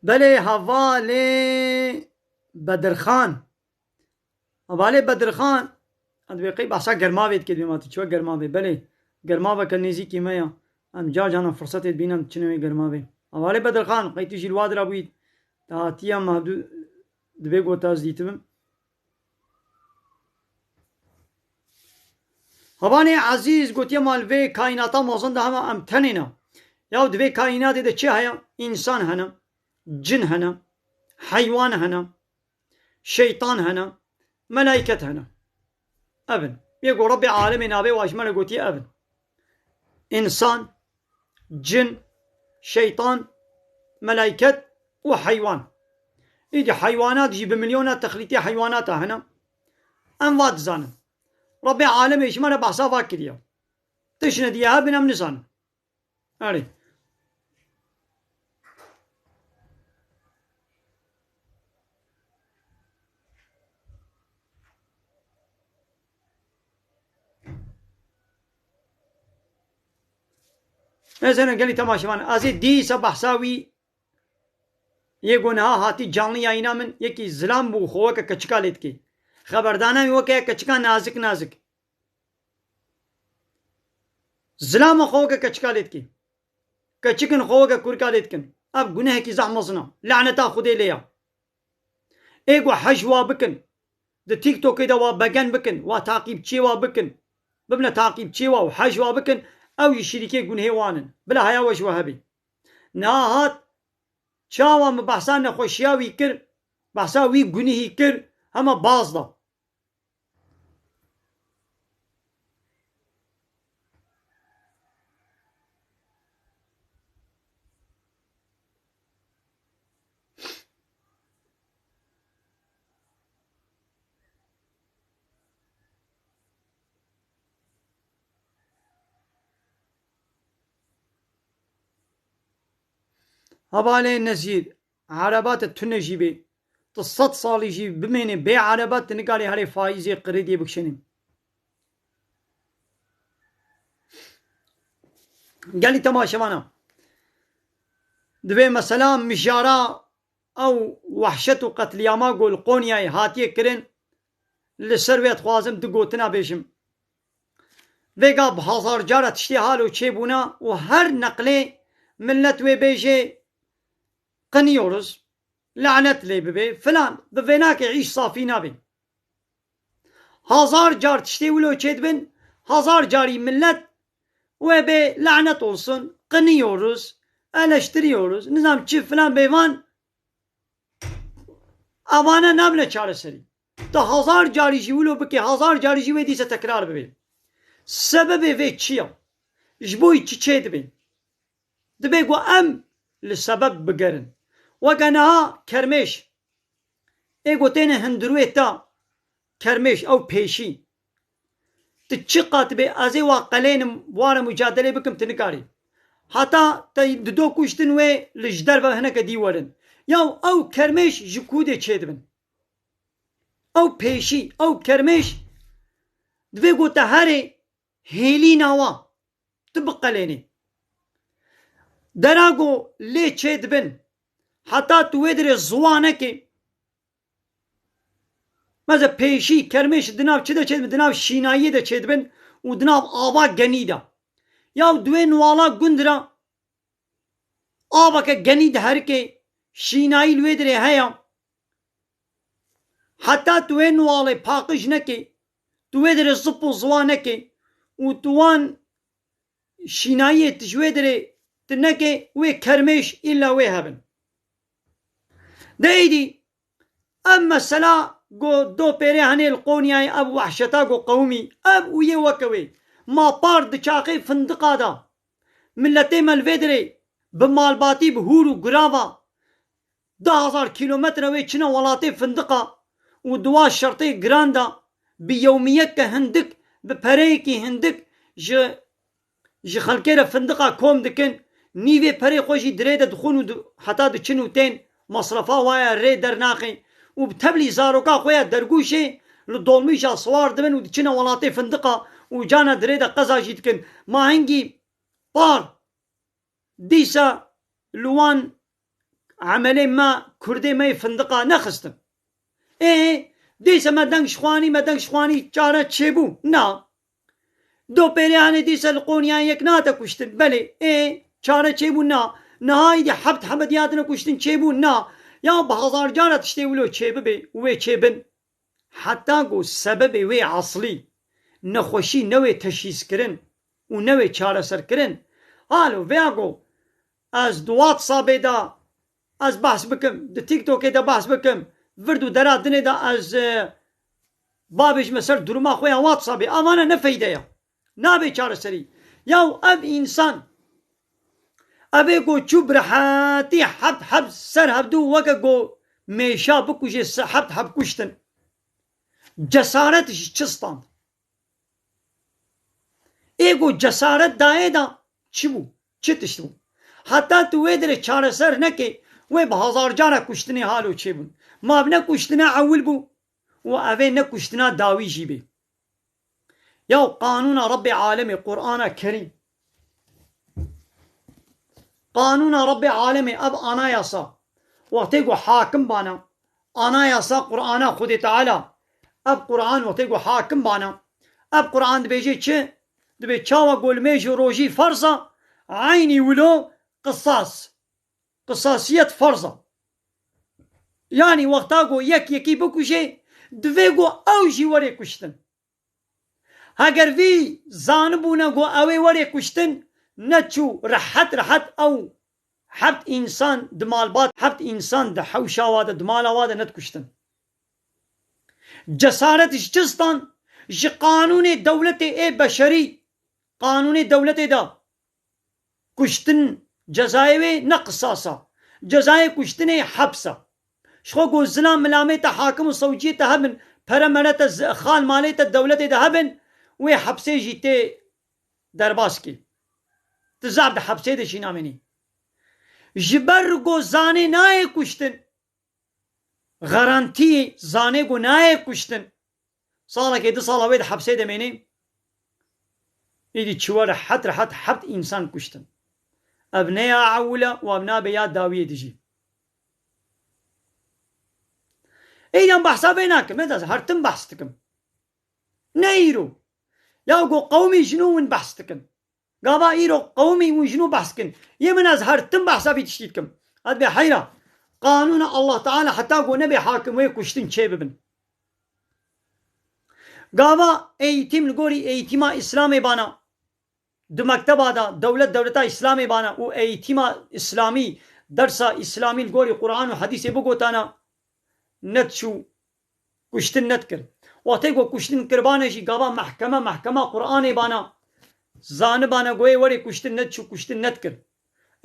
بله هەڤالێ بەدرخان هەڤالێ بەدرخان ئەدوێقەی باسا گەرماوێت کرد بێماتە چوە گەرماوێ بەلێ گەرماوەکە نێزیکی مەیە ئەم جاجانە فرسەتێت بینم چنەوەی گەرماوێ هەڤالێ بەدرخان قەی تووشی روادرا بوویت داهاتیە مادوو دبێ گۆتاز دیتبم هەڤانێ عەزیز گوتیە مالڤێ کایناتا مۆزندا هەمە ئەم تەنێنە یاو دبێ کایناتێ چێ هەیە ئینسان هەنە جن هەنە حەیوان هەنە شەیطان هەنە مەلایکەت هەنە ئەبن بێگۆ ڕەبی عالەمێ نابێ واژمەلە گوتی ئەبن ئینسان جن شەیطان مەلایکەت و حەیوان ئیدی حەیوانات ژی بملیۆنە تەخلیتی حەیواناتە هەنە ئەم وا دزانن ڕەبی عالەمێ ژمەرە بەحسا وا کردیە تشنە دیە هەبن ئەم نزانن ئەرێ مثلا گەلی تەماشەوان ئازێ دیسە بەحساوی یەگۆنەها هاتی جانڵی یاینا من یەکی زلام بوو خۆوەکە کەچکا لێت کەی خەبەرداناوی وەکەیە کەچکا نازک نازک زلامە خۆوەکە کەچکا لێت کەی کەچکن خۆوەکە کورکا لێت کن ئەف گونەهێکی زەح مەزنە لعنەتا خودێ لێیە ئێگوە حەژ وا بکن دە تیکتۆکەیدا وا بەگەن بکن وا تاقیب چێوا بکن ببنە تاقیب چێوا و حەژ وا بکن ئەوی شیرکێ گونهێوانن بلا هەیەوەشوە هەبێ ناهات چاوامە بەحسا نەخۆشیاوی کرد بەحسا وی گونیهی کرد هەمە بازدا هەڤالێ نەزیر عەرەباتە تونەژی بێ تە 100 ساڵیژی بمێنێ بێ عەرەبات تنکاری هەرێ فایزێ قڕێدێ بکشێنێ گەلی تەماشەوانە دەبێ مەسەلا مژارا ئەو وەحشەت و قەتلیاما گۆلقۆنیای هاتیە کرن لەسەر وێت خوازم دو گۆتنا بێژم vêga bi hezar cara tiştê halo çêbûna û her neqlê millet wê bêjê qiniyoruz lanet lê bibe filan bi vê nakê îş safî nabe hezar car tiştê wilo çêdibin hezar carî millet wê bê lanet olsun qiniyoruz eleştiriyoruz nizam çi filan bêvan avane nabne çareserî da hezar carî jî wilo bike hezar carî jî wê dîse tekrar bibe sebebê vê çi ye ji bo çi çê dibe dibe ku em li sebeb bigerin weke niha kermêş ê gotêne hundirûê ta kermêş ew pêşî tu çi qat bê ez ê wa qelênim ware mücadelê bikim tu nikarî heta te di do kuştin wê li ji derve hineke dî werin ya ew kermêş ji kûdê çê dibin ew pêşî ew kermêş divê ku te herê hêlîna wa tu biqelênî dera ku lê çê dibin heta tu wê dirê ziwanekê meze pêşî kermêş di nav çi de çê dibin di nav şînayiyê de çê dibin û di nav ava genî de ya duê nuwala gund ra aveke genî di herikê şînayî li wê dirê heya heta tu wê nuwalê paqij nekê tu wê dirê zip û ziwan nekê û tu wan şînayiyê ji wê dirê tu nekê wê kermêş îlla wê hebin دايدي أما السلا قو دو بيري هني القونياي أب وحشتا قو قومي أب ويه وكوي ما بارد شاقي فندقا دا ملتي مالفيدري بمالباتي بهورو قرافا 10,000 كيلومتر وي چنا ولاتي فندقا ودوا شرطي جراندا بيوميك هندك بپريكي هندك ج خلكيرا فندقا كوم دكن نيوي پري خوشي دريدا دخون حتى دچنو تين مصرفا وايا ري درناقي وبتبلي زاروكا خويا درگوشي لدولميشا سوار دبن ودچنا ولاتي فندقا وجانا دريدا قزا جيتكن ما هنگي بار ديسا لوان عملي ما كردي ما فندقا نخستم ديسا ما دنگ شخواني چارا چيبو نا دو بيرياني ديسا القونيان يكناتا كشتن بلي چارا چيبو نا نهاي دي حبت حمدياتنا كشتن چيبو نا يا بهزار جارة تشتيولو چيب بي وي چيبن حتى قو سبب وي عصلي نخوشي نوي تشيس كرن ونوي چارا سر كرن هالو وياقو از دوات صابي دا از بحث بكم دا تيك توك دا بحث بكم وردو درات دني دا از بابش مسر درما خويا واتسابي امانا نفيده يا نابي چار سري ياو اب انسان ابي قو چوب رحاتي حب سر هبدو وكا قو ميشا بكوش حب كشتن جسارتش چستان ايگو جسارت دائے دا چبو چتشتو حتى تو ادري چار سر نكي وي بهزار جارة كشتني حالو چبون ما بنا كشتنا عول بو وأبي نكشتنا داوي جيبي يا قانون رب عالمي قرآن كريم قانون رب عالمي أب أنا ياسا وقتيقو حاكم بانا أنا ياسا قرآن خود تعالى أب قرآن وقتيقو حاكم بانا أب قرآن دبيجي چه دبي چاوا قول ميجو روجي فرصة عيني ولو قصاصية فرصة يعني وقتاقو يكي بكوشي دويقو اوجي وري كشتن هاگر في زانبونا قو اوي وري كشتن نتشو رحت او حبت انسان دمالبات حبت انسان ده حوشاواده دمالاواده نتكشتن جسارتش جستان جي قانون دولت بشري قانون دولت دا كشتن جزايوي نقصاصا جزاي كشتن حبسا شخو قو زنا ملاميتا حاكم وصوجيتا هبن پرمنتا خال ماليتا الدولة دا هبن وي حبسي جيتي درباسكي تزعب دا حبسي دا شيناميني جبر قو زاني ناي كشتن غرانتي زاني قو ناي كشتن صالة كي صالة ويدا حبسي دا ميني ايدي چوار رحت حبت انسان كشتن ابنيا عولة وابنا بيات داوية دجي ايدان بحثا بيناكم ماذا هرتم بحثتكم نيرو يا قو قومي جنو من بحثتكم قابا ايرو قومي وجنو بحثكن يمن از هرتم بحثا بيتشتيتكم هاد بحيرة قانون الله تعالى حتى قو نبي حاكم ويكشتن شيببن قابا ايتم نقولي ايتما اسلامي بانا دو مكتبا دا دولتا اسلامي بانا و ايتما اسلامي درسا اسلامي نقولي قرآن و حديث بقوتانا نتشو كشتن نتكر واتيقو كشتن كربانشي قابا محكمة قرآن بانا زان بانا قوي وري كشتن نتشو كشتن نتكر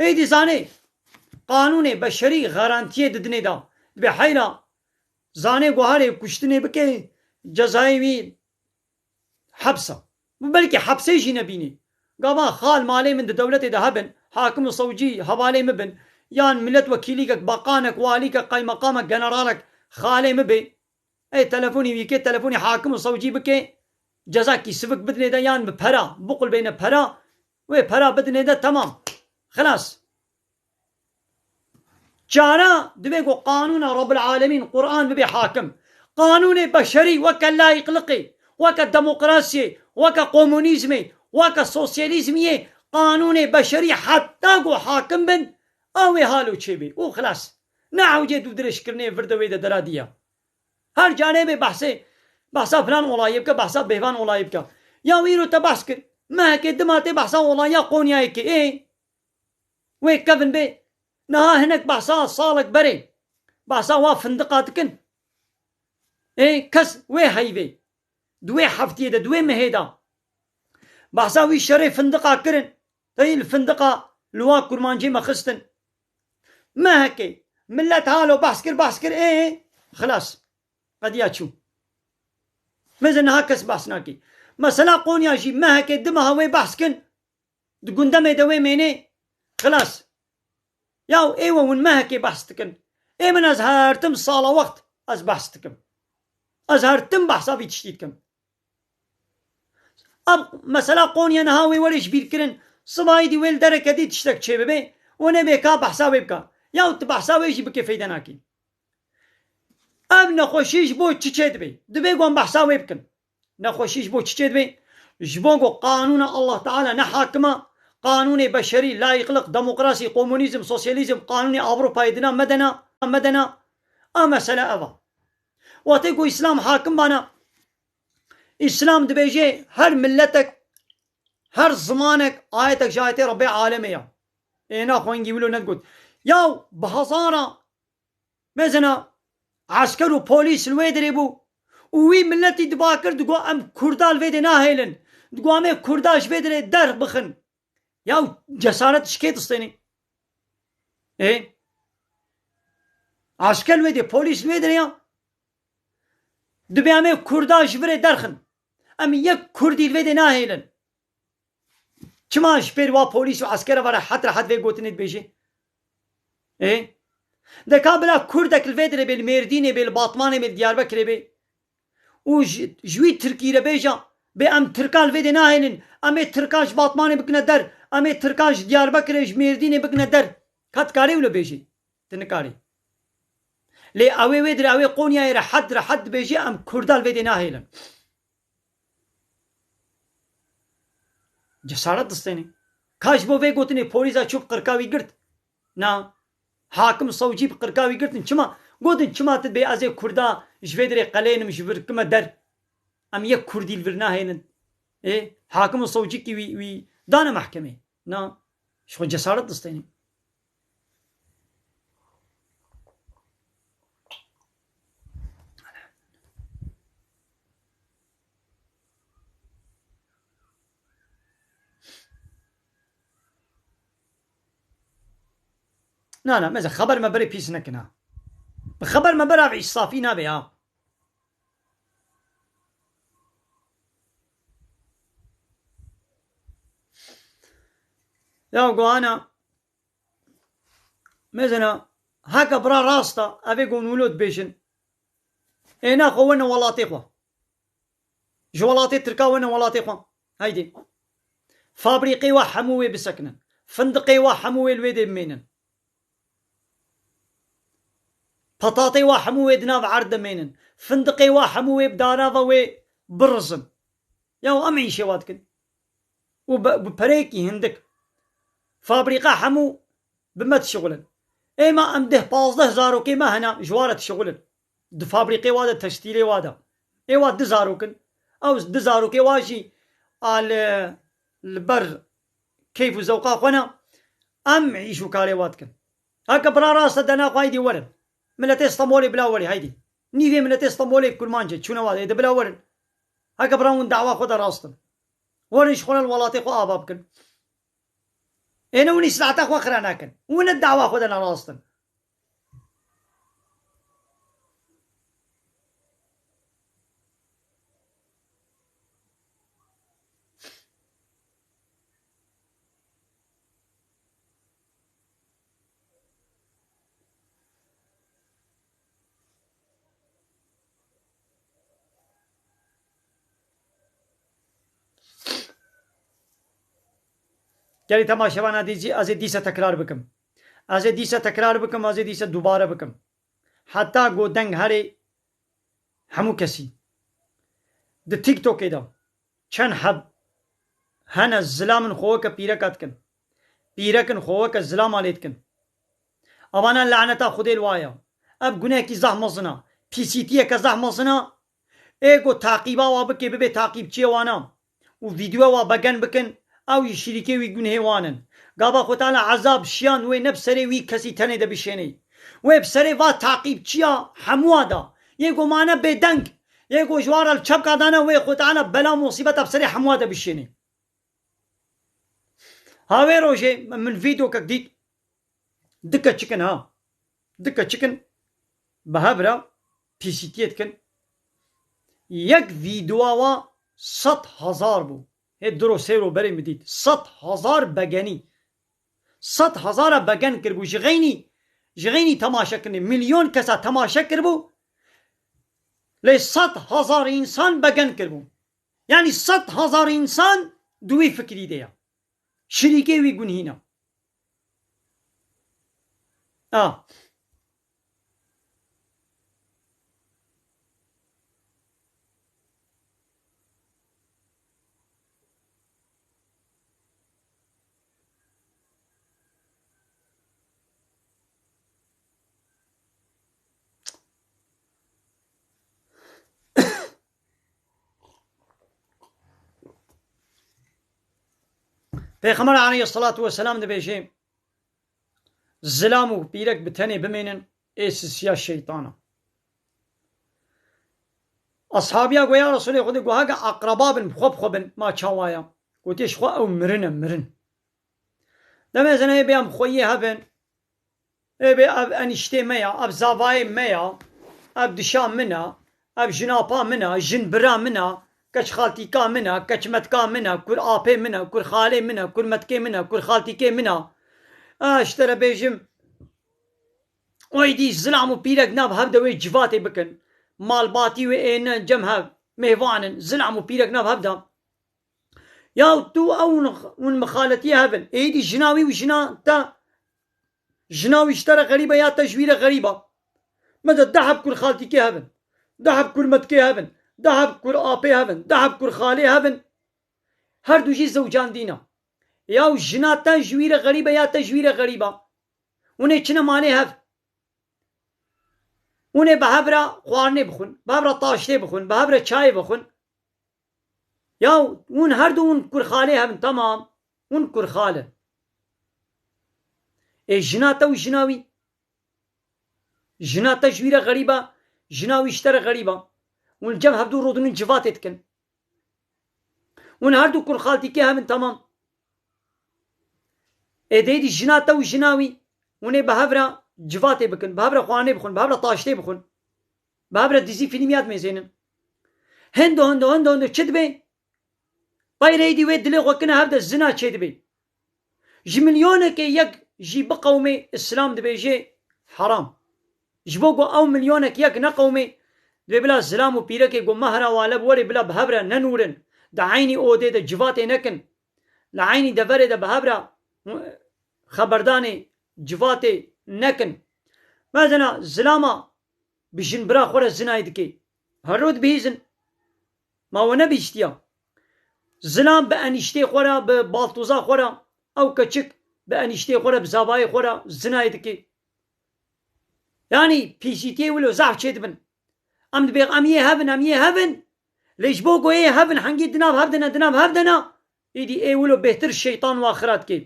ايدي زاني قانون بشري غارانتيه ددني دا بحيرا زاني قوهاري كشتن بكي جزائي حبسة بلكي حبسي جي نبيني قابا خال مالي من دولتي دا هبن حاكم صوجي حوالي مبن يان ملت وكيليك باقانك واليك قاي مقامك جنرالك خالي مبي اي تلفوني ويكي تلفوني حاكم صوجي بكي جزاكي سفك بدني دا يان بپرا بقل بين پرا وي پرا بدني دا تمام خلاص جارا دبيقو قانون رب العالمين قرآن ببي حاكم قانون بشري وكا لا يقلقي وكا ديمقراسي وكا كومونيزمي وكا سوسياليزمي قانون بشري حتى قو حاكم بن اوي هالو چبي وخلاص نعوجي دو درش كرني فردوي دا درادية هر جانب بحثا فلان ولايب كا بحثا بهوان ولايب كا يا ويرو تبحث كر ما هكي دماتي بحثا ولايا قونيا ايكي ايه ويك كفن بي نها هناك بحثا صالك بري بحثا وا فندقاتكن كس وي هيفي دوي حفتي دا دوي مهيدا بحثا وي شري فندقا كرن تي الفندقة لوا كرمانجي مخستن ما هكي ملت هالو بحث كر خلاص قد ياتشو مازن هكس بحثناكي مثلا قونيا جي ما هكي دمها وي بحث كن دقندمي دوي ميني خلاص ياو ايوه ون ما هكي بحثتكن من ازهرتم صالة وقت از بحثتكم ازهرتم بحثا في تشتيتكم مثلا قونيا نهاوي وليش بيركرن صباي دي ويل دركة دي تشتك شي ببي ونبيكا بحثا ويبكا ياو تبحثا ويجي بكي فيدناكي نخوشيش بو تشيد بي دبي قوان بحثا ويبكن نخوشيش بو تشيد بي جبونكو قانون الله تعالى نحاكمه قانون بشري لا يقلق ديمقراطي كومونيزم سوسياليزم قانون أوروبا يدنا مدنا مسألة أبا واتيكو إسلام حاكم بانا إسلام دبيجي هر ملتك هر زمانك آيتك جايتي ربي عالمية إينا خوين يقولوا نتقول ياو بهزارة مزنا عسكر و بوليس الويدري بو وي ملتي دباكر دقو أم كردال ويدي ناهيلن دقو أمي كرداش ويدري در بخن ياو جسارت شكيت استيني عسكر ويدي بوليس ويدري يا دبي أمي كرداش ويدري درخن أمي يك كردي ويدي ناهيلن كما شبير وا بوليس و عسكر ورا حتى حد في قوتني بيجي ده كابلا كردك الفيدري بالميرديني بالباطماني بالدياربكر بي و جوي تركي ربيجا بأم تركال فيدي ناهيلن أمي تركاش باطماني بكنا در أمي تركاش دياربكر ميرديني بكنا در كات كاري ولا بيجي تنكاري لي أوي ويدري أوي قونيا رحد بيجي أم كردال فيدي ناهيلن جسارت دستيني كاش بو في قوتني بوليسا چوب قرقاوي قرد نا حاكم صوجي بقرقاوي قرد چما قوتن چما تدبي ازي كردا جفيدري قلينم جبركما در ام يك كردي الفرنا هينن حاكم صوجي كي وي دانا محكمة نا شو جسارت دستيني لا ماذا خبر ما بري بيس نكنا بخبر ما برا في صافي نابي يا قوانا مثلا هكا برا راستا ابي قونولود بيشن اينا خونا ولاتي خوا جوالاتي تركا ونا ولاتي خوا هيدي فابريقي وحموي بسكنن فندقي وحموي الويدي بمينن بطاطي وحموي دناف عرض مينن فندقي وحموي بدانافا وي برزن ياو امعي شواتكن وبريكي هندك فابريقا حمو بمت شغلن ايما امده 15000 كيما هنا جوارة شغلن فابريقي وادا تشتيلي وادا ايوا دزاروكن او دزاروكي واجي على البر كيف زوقا خونا ام عيشو كاري واتكن هكا برا راسا دنا قايدي ورن ملتي اسطنبولي بلا ولي هيدي نيفي ملتي اسطنبولي كرمانجة شنو هذا اذا بلا ورن هكا براون دعوة خدا راستن ورش خلال الولاتي خو ابابكن انا وني سلعتا خو اخراناكن وين الدعوة خدا راستن گلی تماشاوانا دیجی از دیسا تکرار بکم از دیسا تکرار بکم از دیسا دوباره بکم حتی گو دنگ هری همو کسی د تیک توک دا چند حب هن زلامن خواه که پیرکت کن پیرکن خواه که زلام آلید کن اوانا لعنتا خود الوایا اب گناه کی زحمزنا پیسیتیه که زحمزنا ایگو تعقیبا وابکه ببه تعقیب چیه وانا و ویدیو وابگن بکن او يشريكي ويقون هيوانن قابا خو تعالى عذاب شيان وي نفسري وي كسي تاني دا بشيني وێ بسەرێ وا تاقیب چییە هەمووادا یەکۆمانە بێدەنگ یەکۆ ژوارە چەپکدانە وێ خۆتانە بەلا مۆسیبەتە بسەرێ هەمووادا بشێنێ هاوێ ڕۆژێ من ڤیدۆکەک دیت دکە چکن ها دکە چکن بە هەبرە پیسیتیە دکن یەک ڤیدۆوە 100,000 بوو هێ درۆ سێرۆ بەرێ بدیت 100,000 بەگەنی 100,000 بەگەن کرد بوو ji غینی تەماشەکردنی میلیۆن کەسە تەماشە کرد بوو لێ 100,000 ئینسان بەگەن کرد بوو یعنی 100,000 ئینسان دوی فکری دەیە شریکێ وی گونهینە پێغەمبەر عەلەیهی سەڵات وەسەلام دەبێژێ زلام و پیرەک بتەنێ بمێنن ئێسسیا شەیتانە ئەسحابیا گویا ڕەسوولێ خودی گو هەگە ئەقرەبا بن خۆ بخۆ بن ما چاوایە گوتێش خۆ ئەو مرنە مرن دەمێزن هەیە بێ ئەم خۆیێ هەبن بێ ئەب ئەنیشتێ مەیە ئەب زاڤایێ مەیە ئەب دشا منە ئەب ژناپا منە ژن برا منە کەچ خالتیکا منە کەچمەتکا منە کور ئاپێ منە کور خالێ منە کور مەتکێ منە کور خالتیکێ منە ئەشتەرە بێژم ئۆیدی زلام و پیرەک ناب هەبدەوێ جڤاتێ بکن مالباتی وێ ئێنە جەم هەب مێڤانن زلام و پیرەک ناب هەبدا یا تو ئەون مخالەتیە هەبن ئێدی ژناوی و ژنا تا ژناویشتەرە غەریبە یا تەژویرە غەریبە مەدە دەهەب کور خالتیکێ هەبن دەهەب کور مەتکێ هەبن دەهەب کور ئاپێ هەبن دەهەب کور خالێ هەبن هەردووژی زەوجان دینە یا و ژنا تەژویرە غەریبە یا تەژویرە غەریبە ونێ چنە مانێ هەب ونێ بە هەبرە خواردنێ بخون بە هەبرە تاشتێ بخون بە هەبرە چایێ بخون یا ون هەردوو ون کور خالێ هەبن تەمام ون کور خالە ئێ ژنا تە و ژناوی ژنا تەژویرە غەریبە ژناویشتەرە غەریبە ون جەم هەبدوو ڕۆدنن جڤاتێ دکن ون هەردوو کور خالتیکێ هەبن تەمام ئێدەیدی ژنا تە و ژناوی ونێ بە هەبرە جڤاتێ بکن بە هەبرە خواردنێ بخون بە هەبرە تاشتێ بخون بە هەبرە دیزی فیلمیات مێزێنن هەندۆ هەندۆ هەندۆ هەندۆ چ دبێ پایرەیدی وێ دلێ خۆکنە هەبدە زنا چێ دبێ ji milyonekê yek jî bi qewmê İslam dibêje heram ji bo ku ew milyonek yek neqewmê dibê bila zilam û pîrekê ku mehra wale bi werê bila bi hebre nenûrin di eynî odê de civatê nekin li eynî deverê de bi hebra xeberdanê civatê nekin mezina zilama bi jinbira xwe re zinayê dike herro dibihîzin ma we nebîştiya zilam bi enîştê xwe re bi baltûza xwe re ew keçik bi enîştê xwe re bi zabayê xwe re zinayê dike yanî pîsîtiyê wilo zehf çê dibin em dibê em yê hevin lê ji bo ku ê hevin hengî dinav hevdina êdî ê wilo bêhtir şeytan û axirat dike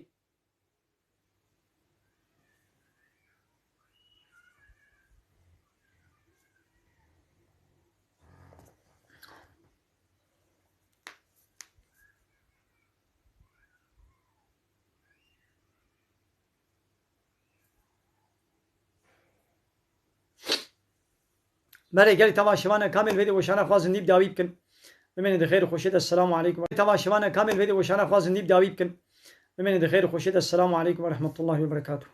بله گلی تماشاوان کامل ویدیو وشانه خوازن دیب داوی بکن بمینید خیر خوشید السلام علیکم تماشاوان کامل ویدیو وشانه خوازن دیب داوی بکن بمینید خیر خوشید السلام علیکم و رحمت الله و برکاته